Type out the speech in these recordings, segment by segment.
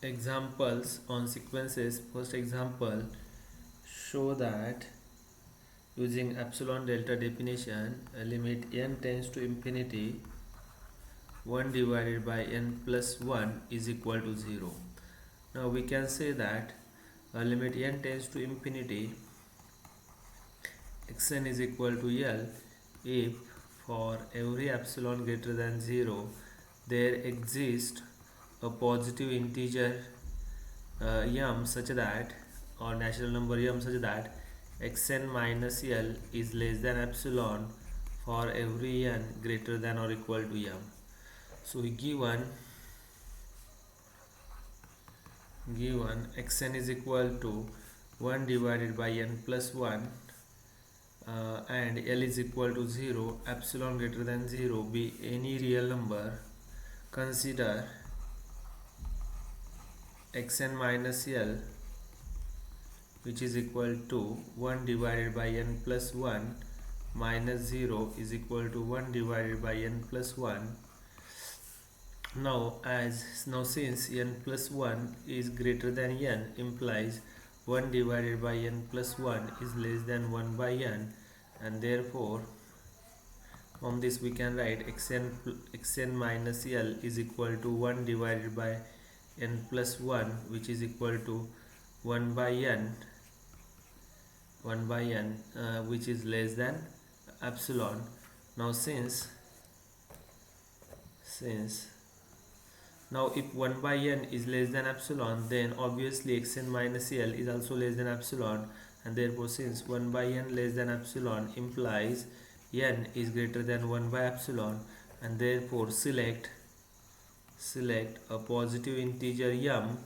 Examples on sequences. First example, show that using epsilon delta definition, limit n tends to infinity 1 divided by n plus 1 is equal to 0. Now we can say that limit n tends to infinity xn is equal to L if for every epsilon greater than 0 there exists a positive integer m such that, or natural number m such that xn minus L is less than epsilon for every n greater than or equal to m. So given xn is equal to 1 divided by n plus 1 and L is equal to 0, epsilon greater than 0 be any real number, consider xn minus L, which is equal to 1 divided by n plus 1 minus 0 is equal to 1 divided by n plus 1. Now since n plus 1 is greater than n implies 1 divided by n plus 1 is less than 1 by n, and therefore from this we can write xn minus L is equal to 1 divided by n plus 1, which is equal to 1 by n which is less than epsilon. Now since now if 1 by n is less than epsilon, then obviously xn minus L is also less than epsilon, and therefore since 1 by n less than epsilon implies n is greater than 1 by epsilon, and therefore select a positive integer m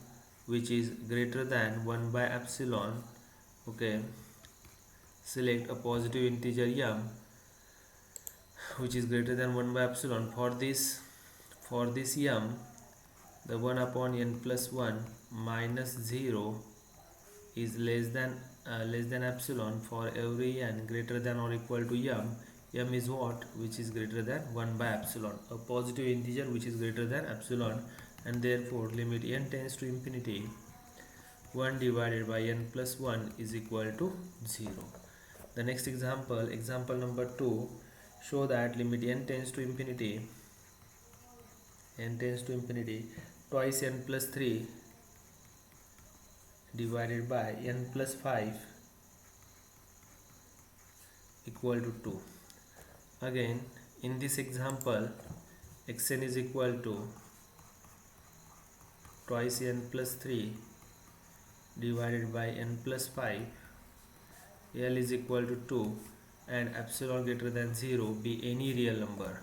which is greater than 1 by epsilon. Okay, select a positive integer m which is greater than 1 by epsilon. For this m, the 1 upon n plus 1 minus 0 is less than epsilon for every n greater than or equal to m. M is what? Which is greater than 1 by epsilon, a positive integer which is greater than epsilon, and therefore limit n tends to infinity 1 divided by n plus 1 is equal to 0. The next example number 2, show that limit n tends to infinity twice n plus 3 divided by n plus 5 equal to 2. Again, in this example, xn is equal to twice n plus 3 divided by n plus 5, L is equal to 2, and epsilon greater than 0 be any real number.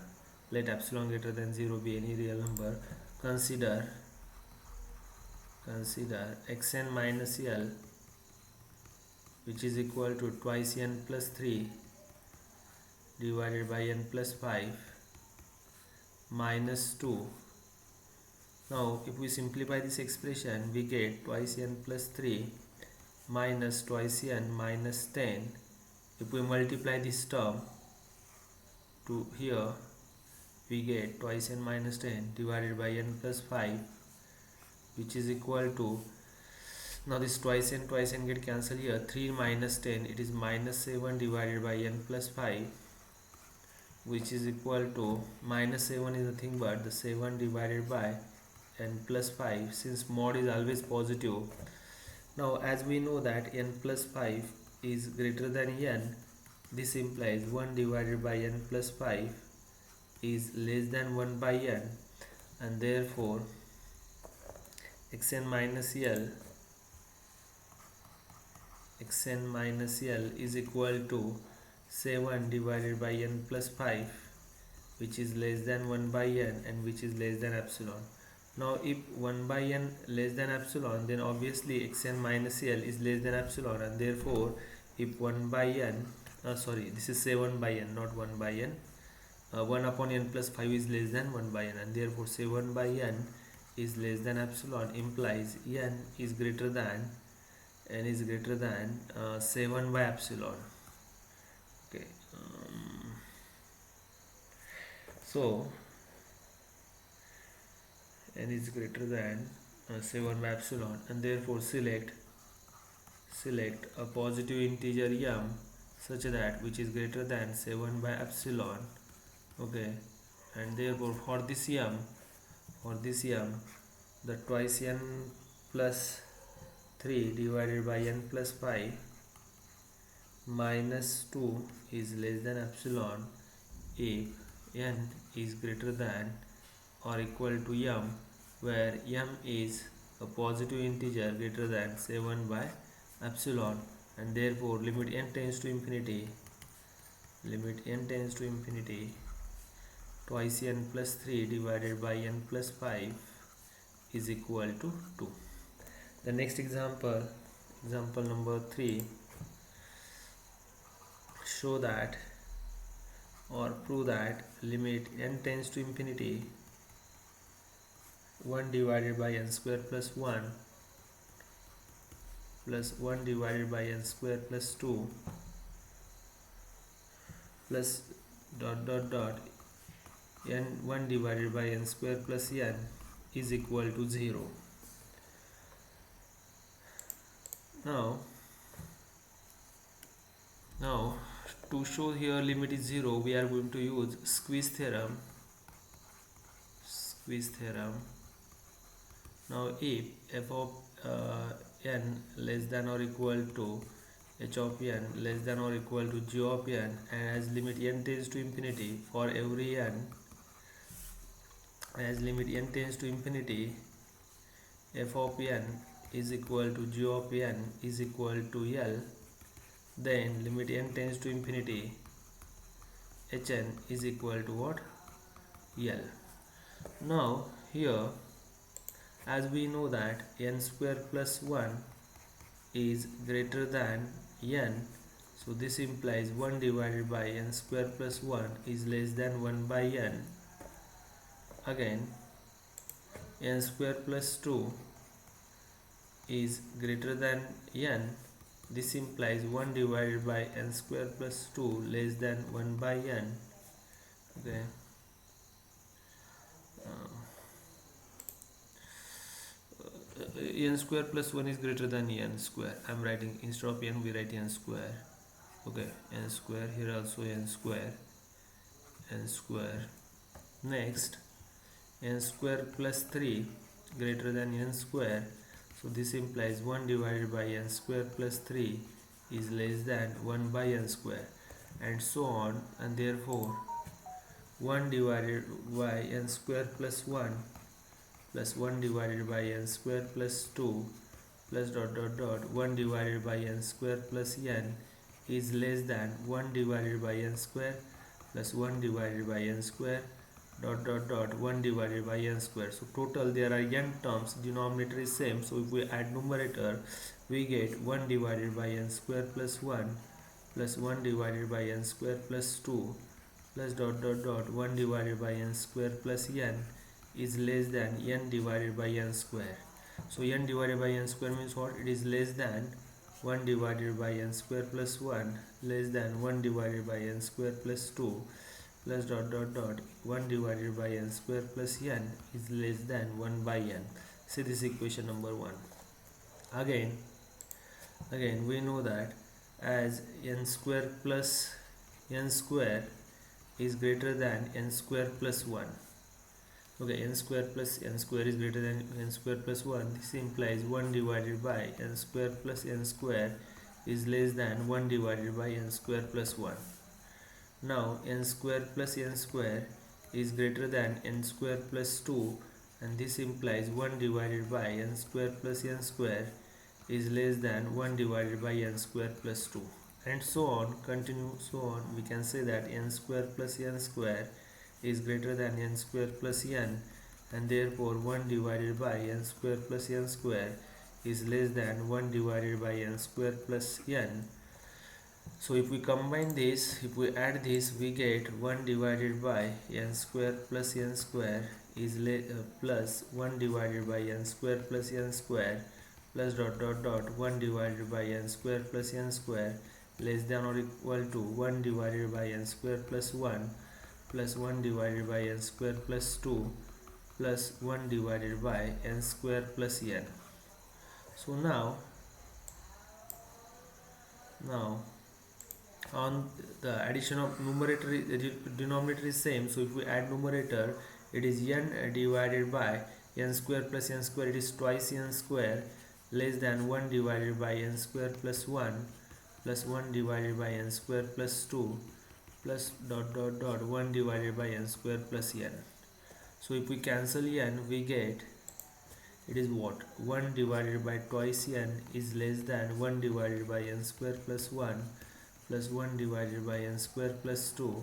Let epsilon greater than 0 be any real number. Consider xn minus L, which is equal to twice n plus 3 divided by n plus 5 minus 2. Now if we simplify this expression, we get twice n plus 3 minus twice n minus 10. If we multiply this term to here, we get twice n minus 10 divided by n plus 5, which is equal to, now this twice n get cancelled here, 3 minus 10, it is minus 7 divided by n plus 5, which is equal to, minus 7 is nothing but the 7 divided by n plus 5, since mod is always positive. Now as we know that n plus 5 is greater than n, this implies 1 divided by n plus 5 is less than 1 by n, and therefore xn minus L is equal to 7 divided by n plus 5, which is less than 1 by n and which is less than epsilon. Now if 1 by n less than epsilon, then obviously xn minus L is less than epsilon, and therefore if 1 by n, this is 7 by n, not 1 by n, 1 upon n plus 5 is less than 1 by n, and therefore 7 by n is less than epsilon implies n is greater than 7 by epsilon. Okay, so n is greater than say 1 by epsilon, and therefore select a positive integer m such that which is greater than say 1 by epsilon. Okay, and therefore for this m the twice n plus 3 divided by n plus 5 minus 2 is less than epsilon if n is greater than or equal to m, where m is a positive integer greater than say 1 by epsilon, and therefore limit n tends to infinity twice n plus 3 divided by n plus 5 is equal to 2. The next example number 3, show that or prove that limit n tends to infinity 1 divided by n square plus 1 plus 1 divided by n square plus 2 plus dot dot dot n 1 divided by n square plus n is equal to 0. Now to show here limit is 0, we are going to use squeeze theorem. Now if f of n less than or equal to h of n less than or equal to g of n, and as limit n tends to infinity for every n, as limit n tends to infinity f of n is equal to g of n is equal to L, then limit n tends to infinity hn is equal to what? L. Now here, as we know that n square plus 1 is greater than n, so this implies 1 divided by n square plus 1 is less than 1 by n. Again, n square plus 2 is greater than n, this implies 1 divided by n square plus 2 less than 1 by n. Okay. N square plus 1 is greater than n square. I am writing, instead of n we write n square. Okay, n square, here also n square. Next, n square plus 3 greater than n square, so this implies 1 divided by n square plus 3 is less than 1 by n square, and so on, and therefore 1 divided by n square plus 1 plus 1 divided by n square plus 2 plus dot dot dot 1 divided by n square plus n is less than 1 divided by n square plus 1 divided by n square dot dot dot 1 divided by n square. So total there are n terms, denominator is same, so if we add numerator we get 1 divided by n square plus 1 plus 1 divided by n square plus 2 plus dot dot dot 1 divided by n square plus n is less than n divided by n square. So n divided by n square means what? It is less than 1 divided by n square plus 1 less than 1 divided by n square plus 2 plus dot dot dot 1 divided by n square plus n is less than 1 by n. See, this is equation number 1. Again we know that as n square plus n square is greater than n square plus 1. Okay, n square plus n square is greater than n square plus 1. This implies 1 divided by n square plus n square is less than 1 divided by n square plus 1. Now n square plus n square is greater than n square plus 2, and this implies 1 divided by n square plus n square is less than 1 divided by n square plus 2, and so on, continue, so on. We can say that n square plus n square is greater than n square plus n, and therefore 1 divided by n square plus n square is less than 1 divided by n square plus n. So if we combine this, if we add this, we get 1 divided by n square plus n square is plus 1 divided by n square plus n square plus dot dot dot 1 divided by n square plus n square less than or equal to 1 divided by n square plus 1 plus 1 divided by n square plus 2 plus 1 divided by n square plus n. So now on the addition of numerator, denominator is same, so if we add numerator, it is n divided by n square plus n square, it is twice n square, less than 1 divided by n square plus 1 plus 1 divided by n square plus 2 plus dot dot dot 1 divided by n square plus n. So if we cancel n, we get, it is what, 1 divided by twice n is less than 1 divided by n square plus 1 plus 1 divided by n square plus 2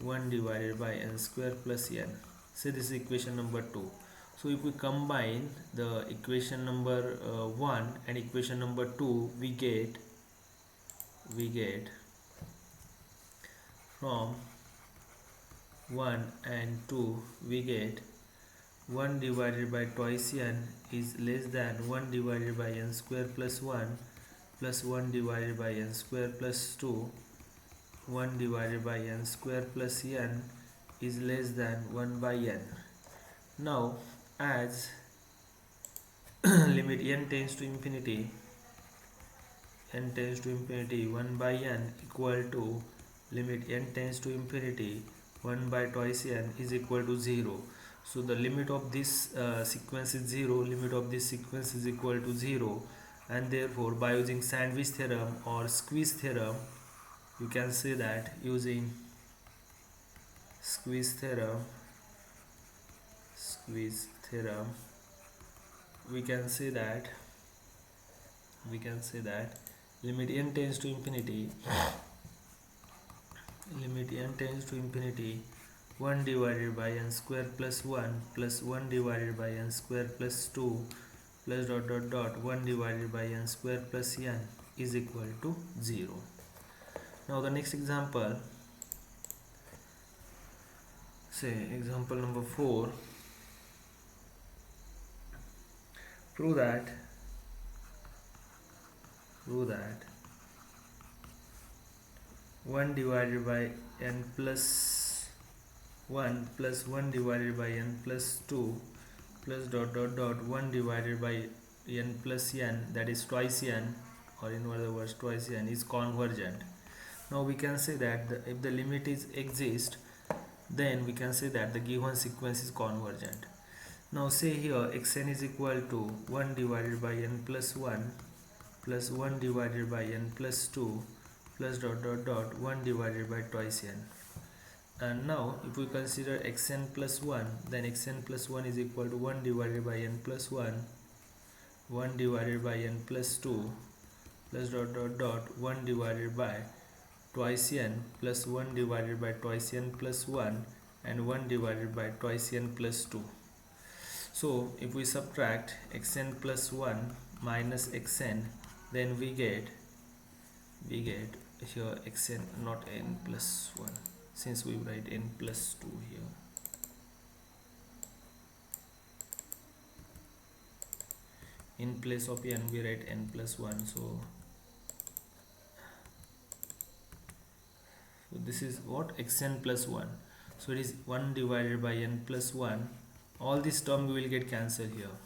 1 divided by n square plus n. So this is equation number 2. So if we combine the equation number 1 and equation number 2, we get from 1 and 2, we get 1 divided by twice n is less than 1 divided by n square plus 1 plus 1 divided by n square plus 2 1 divided by n square plus n is less than 1 by n. Now as limit n tends to infinity, 1 by n equal to limit n tends to infinity 1 by twice n is equal to 0. So the limit of this sequence is 0, limit of this sequence is equal to 0, and therefore by using sandwich theorem or squeeze theorem, you can say that using squeeze theorem, we can say that limit n tends to infinity, 1 divided by n square plus 1 plus 1 divided by n square plus 2 plus dot dot dot 1 divided by n square plus n is equal to 0. Now the next example, say example number 4, prove that 1 divided by n plus 1 plus 1 divided by n plus 2 plus dot dot dot 1 divided by n plus n, that is twice n, or in other words twice n, is convergent. Now we can say that if the limit is exist, then we can say that the given sequence is convergent. Now say here xn is equal to 1 divided by n plus 1 plus 1 divided by n plus 2 plus dot dot dot 1 divided by twice n. And now if we consider xn plus 1, then xn plus 1 is equal to 1 divided by n plus 1 divided by n plus 2 plus dot dot dot 1 divided by twice n plus 1 divided by twice n plus 1 and 1 divided by twice n plus 2. So if we subtract xn plus 1 minus xn, then we get here xn, not n plus 1, since we write n plus 2 here. In place of n we write n plus 1, so this is what, xn plus 1. So it is 1 divided by n plus 1. All this term we will get cancelled here.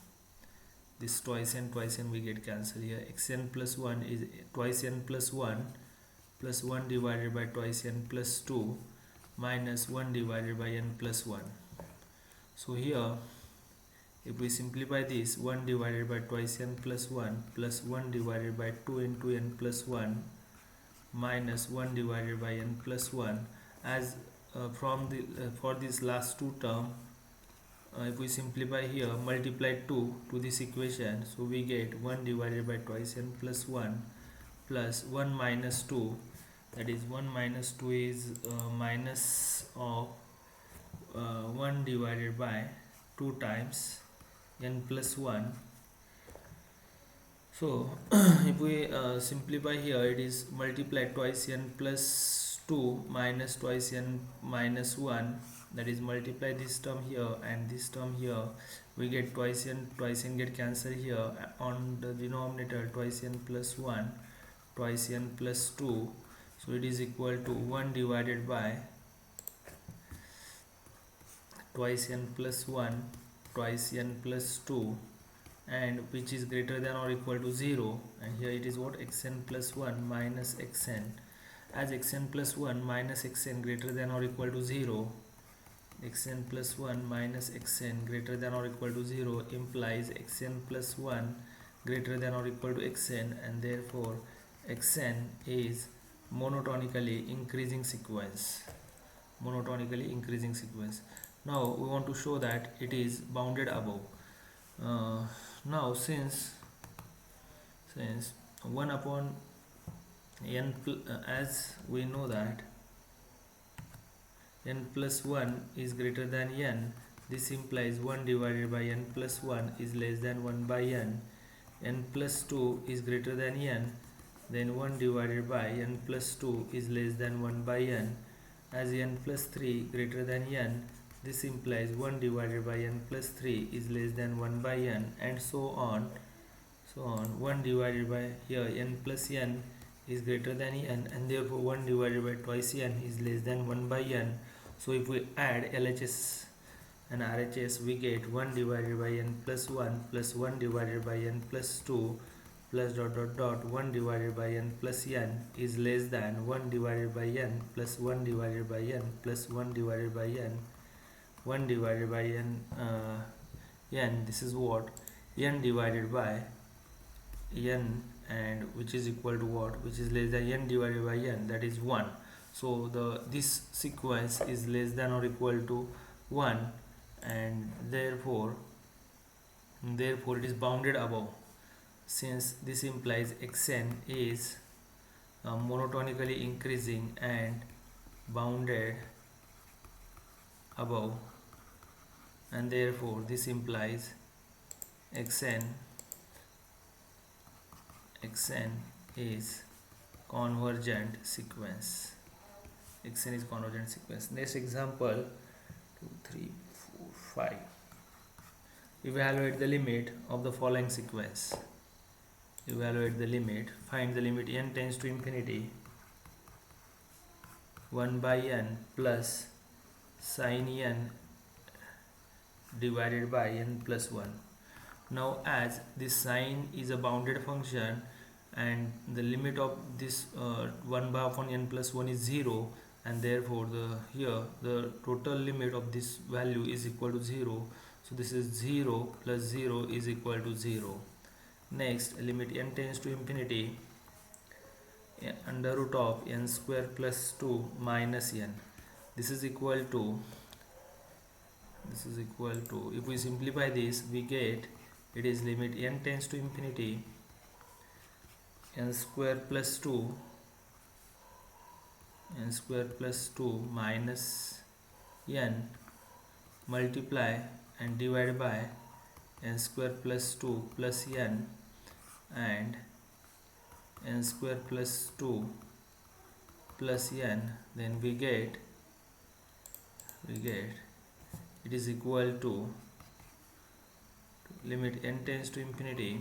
This twice n we get cancelled here. Xn plus 1 is twice n plus 1 plus 1 divided by twice n plus 2 minus 1 divided by n plus 1. So here if we simplify this, 1 divided by twice n plus 1 plus 1 divided by 2 into n plus 1 minus 1 divided by n plus 1, as for this last two term, if we simplify here, multiply 2 to this equation, so we get 1 divided by twice n plus 1 plus 1 minus 2, that is 1 minus 2 is minus of 1 divided by 2 times n plus 1. So if we simplify here, it is multiply twice n plus 2 minus twice n minus 1, that is multiply this term here and this term here, we get twice n get cancelled here. On the denominator, twice n plus 1, twice n plus 2, so it is equal to 1 divided by twice n plus 1 twice n plus 2, and which is greater than or equal to 0, and here it is what, xn plus 1 minus xn. As xn plus 1 minus xn greater than or equal to 0, xn plus 1 minus xn greater than or equal to 0 implies xn plus 1 greater than or equal to xn, and therefore xn is monotonically increasing sequence. Monotonically increasing sequence. Now we want to show that it is bounded above. Now since 1 upon n as we know that n plus 1 is greater than n, this implies 1 divided by n plus 1 is less than 1 by n. N plus 2 is greater than n, then 1 divided by n plus 2 is less than 1 by n. As n plus 3 greater than n, this implies 1 divided by n plus 3 is less than 1 by n, and so on. 1 divided by here n plus n is greater than n, and therefore 1 divided by twice n is less than 1 by n. So if we add LHS and RHS, we get 1 divided by n plus 1 plus 1 divided by n plus 2 plus dot dot dot 1 divided by n plus n is less than 1 divided by n plus 1 divided by n plus 1 divided by n 1 divided by n n. This is what, n divided by n, and which is equal to what, which is less than n divided by n, that is 1. So this sequence is less than or equal to 1, and therefore it is bounded above, since this implies xn is monotonically increasing and bounded above, and therefore this implies xn is convergent sequence. Xn is convergent sequence. Next example 2, 3, 4, 5. Evaluate the limit of the following sequence. Evaluate the limit. Find the limit n tends to infinity 1 by n plus sin n divided by n plus 1. Now as this sine is a bounded function and the limit of this 1 by upon n plus 1 is 0, and therefore the total limit of this value is equal to 0. So this is 0 plus 0 is equal to 0. Next, limit n tends to infinity under root of n square plus 2 minus n. This is equal to, if we simplify this, we get it is limit n tends to infinity n square plus 2 minus n multiply and divide by n square plus 2 plus n and n square plus 2 plus n, then we get it is equal to limit n tends to infinity,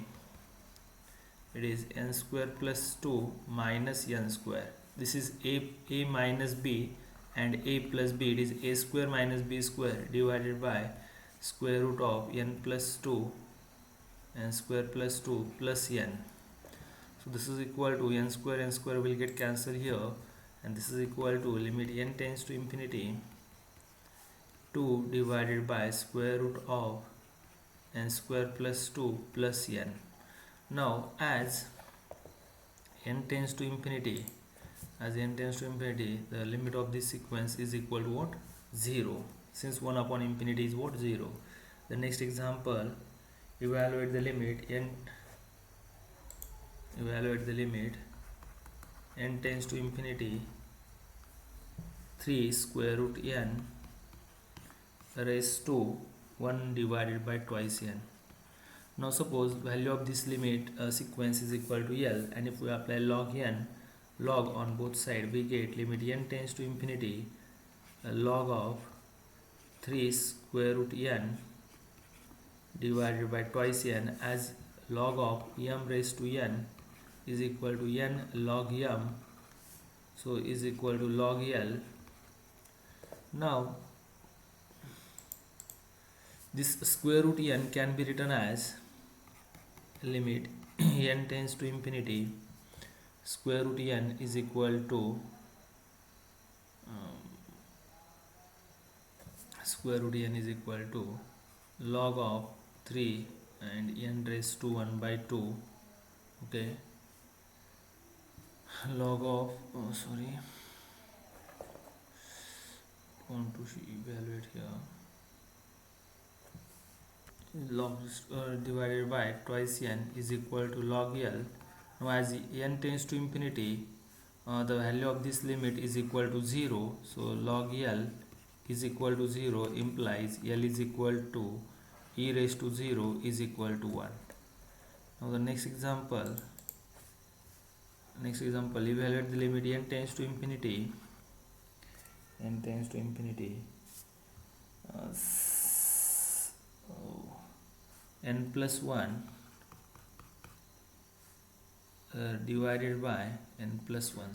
it is n square plus 2 minus n square. This is a minus b and a plus b, it is a square minus b square divided by square root of n plus 2 n square plus 2 plus n. So this is equal to n square will get cancelled here, and this is equal to limit n tends to infinity 2 divided by square root of n square plus 2 plus n. Now as n tends to infinity, the limit of this sequence is equal to what? 0, since 1 upon infinity is what? 0. The next example, evaluate the limit n tends to infinity 3 square root n raised to 1 divided by twice n. Now suppose value of this limit sequence is equal to L, and if we apply log on both sides, we get limit n tends to infinity log of 3 square root n divided by twice n, as log of m raised to n is equal to n log m, so is equal to log L. Now This square root n can be written as limit n tends to infinity, square root n is equal to um, square root n is equal to log of 3 and n raised to 1 by 2. Okay, log of want to evaluate here, log divided by twice n is equal to log L. Now as n tends to infinity, the value of this limit is equal to 0, so log L is equal to 0 implies L is equal to e raised to 0 is equal to 1. Now the next example, evaluate the limit n tends to infinity, uh, n plus 1 divided by n plus 1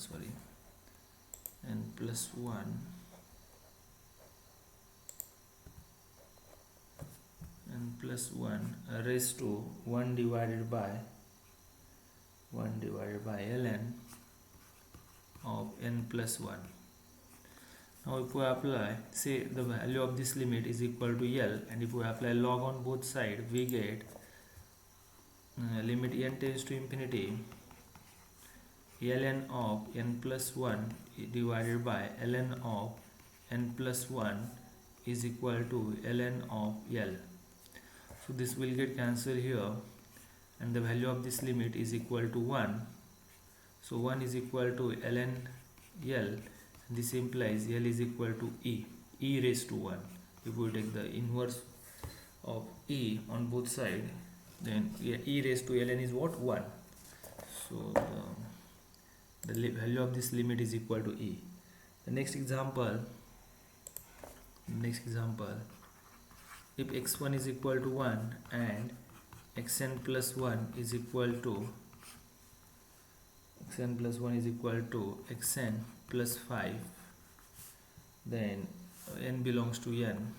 raised to 1 divided by ln of n plus 1. Now if we apply, say the value of this limit is equal to L, and if we apply log on both sides, we get limit n tends to infinity, ln of n plus 1 divided by ln of n plus 1 is equal to ln of L. So this will get cancelled here, and the value of this limit is equal to 1. So 1 is equal to ln L. This implies L is equal to e raised to 1. If we take the inverse of e on both sides, then e raised to ln is what? 1. So the value of this limit is equal to e. The next example, if x1 is equal to 1 and xn plus 1 is equal to xn plus 5, then n belongs to n,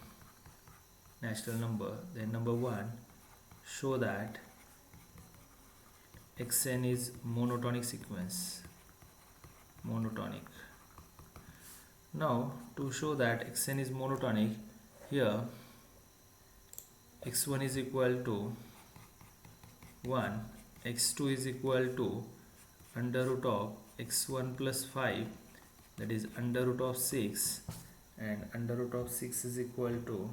natural number. Then number 1, show that xn is monotonic sequence. Now to show that xn is monotonic, here x1 is equal to 1, x2 is equal to under root of x1 plus 5, that is under root of 6, and under root of 6 is equal to,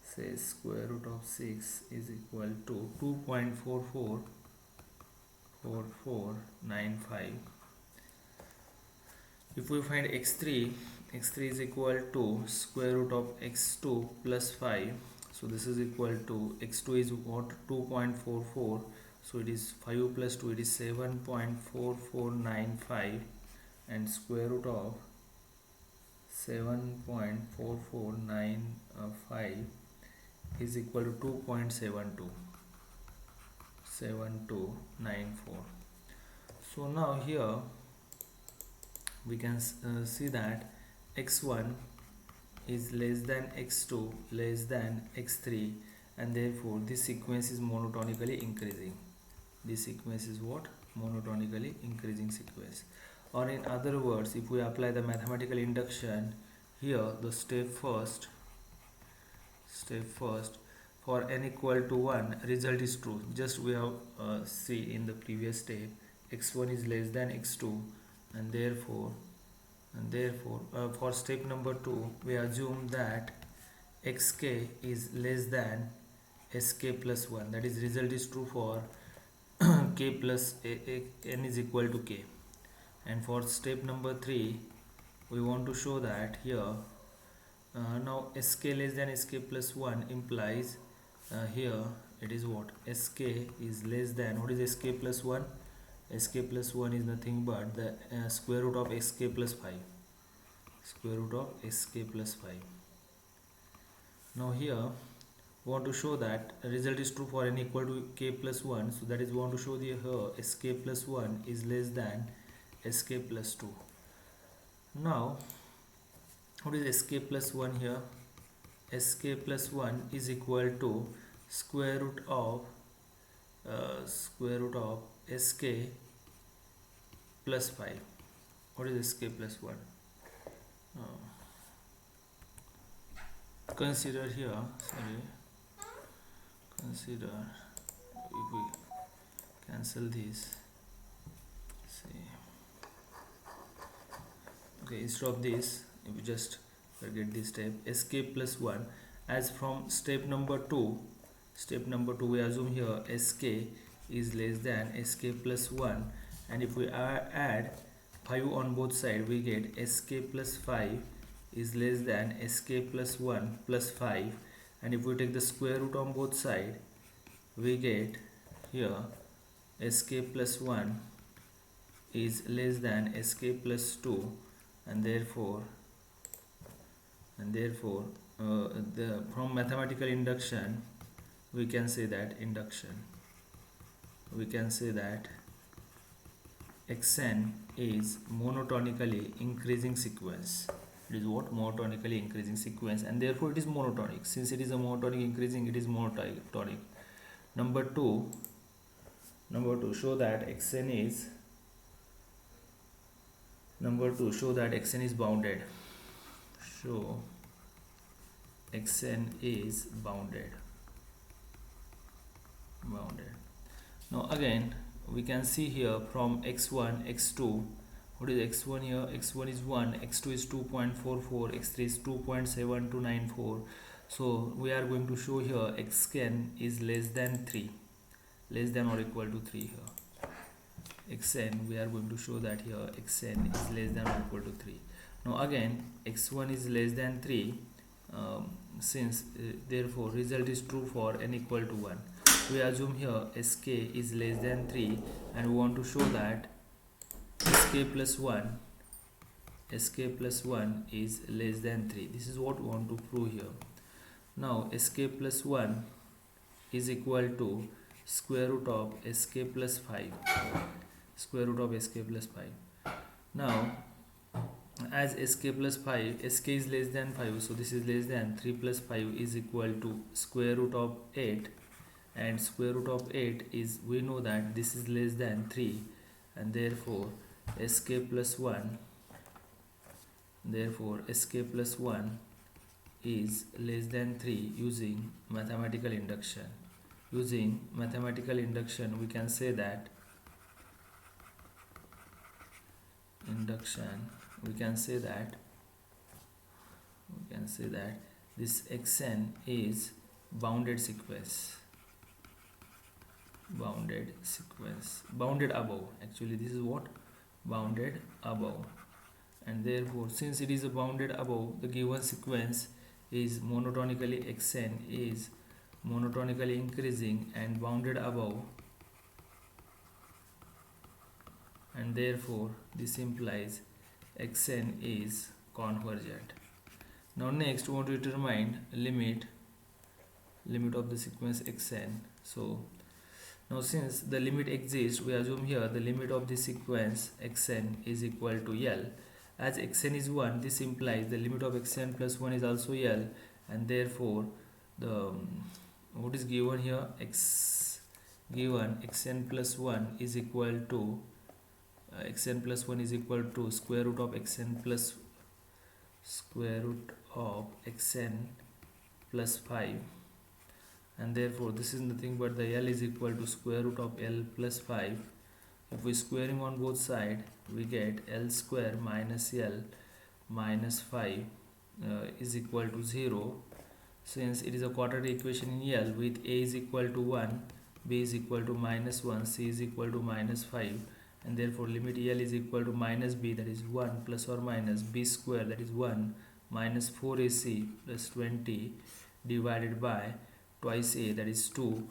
say, square root of 6 is equal to 2.4445. If we find x3 is equal to square root of x2 plus 5, so this is equal to, x2 is what? 2.44, so it is 5 plus 2, it is 7.4495, and square root of 7.4495 is equal to 2.7294. So now here we can see that x1 is less than x2 less than x3, and therefore this sequence is monotonically increasing. This sequence is what? Monotonically increasing sequence. Or in other words, if we apply the mathematical induction here, the step first for n equal to 1, result is true. Just we have see in the previous step, x1 is less than x2, and therefore for step number 2, we assume that xk is less than sk plus 1, that is result is true for k plus n is equal to k. And for step number 3, we want to show that here now sk less than sk plus 1 implies here it is what? Sk is less than, what is sk plus 1? Sk plus 1 is nothing but the square root of sk plus 5. Now here we want to show that result is true for n equal to k plus 1, so that is we want to show the here sk plus 1 is less than sk plus 2. Now what is sk plus 1 here? sk plus 1 is equal to square root of sk plus 5. What is sk plus 1? Consider here, consider if we cancel this, see, okay, instead of this, if we just forget this step, sk plus 1, as from step number 2, we assume here sk is less than sk plus 1, and if we add 5 on both sides, we get sk plus 5 is less than sk plus 1 plus 5, and if we take the square root on both sides, we get here sk plus 1 is less than sk plus 2, and therefore from mathematical induction we can say that xn is monotonically increasing sequence. It is what? Monotonically increasing sequence, and therefore it is monotonic. Since it is a monotonic increasing, it is monotonic. Number two, show that xn is bounded. Show xn is bounded. Now again we can see here from x1, x2, what is x1 here? x1 is 1, x2 is 2.44, x3 is 2.7294. so we are going to show here xn is less than 3, less than or equal to 3 here. xn, we are going to show that here xn is less than or equal to 3. Now again x1 is less than 3, since therefore result is true for n equal to 1. We assume here sk is less than 3, and we want to show that sk plus 1 is less than 3. This is what we want to prove here. Now sk plus 1 is equal to square root of sk plus 5. Now as sk plus 5, sk is less than 5, so this is less than 3 plus 5 is equal to square root of 8, and square root of 8 is, we know that this is less than 3, and therefore sk plus 1 is less than 3 using mathematical induction. Using mathematical induction we can say that this xn is bounded above. Actually this is what? Bounded above. And therefore since it is a bounded above, the given sequence is monotonically, xn is monotonically increasing and bounded above, and therefore this implies xn is convergent. Now next we want to determine limit of the sequence xn. So now since the limit exists, we assume here the limit of the sequence xn is equal to L. As xn is 1, this implies the limit of xn plus 1 is also L, and therefore the what is given here, xn plus 1 is equal to square root of xn plus 5, and therefore this is nothing but the L is equal to square root of L plus 5. If we squaring on both sides, we get L square minus L minus 5 is equal to 0. Since it is a quadratic equation in L with A is equal to 1, B is equal to minus 1, C is equal to minus 5, and therefore limit L is equal to minus B, that is 1, plus or minus B square, that is 1, minus 4AC plus 20 divided by twice A, that is 2.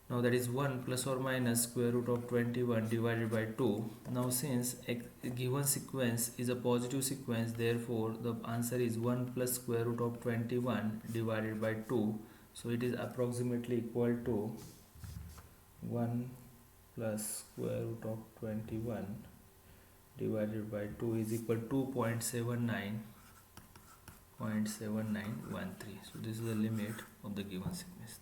Now that is 1 plus or minus square root of 21 divided by 2. Now since a given sequence is a positive sequence, therefore the answer is 1 plus square root of 21 divided by 2. So it is approximately equal to 1 plus square root of 21 divided by 2 is equal to 2.79. 0.7913. So this is the limit of the given sequence.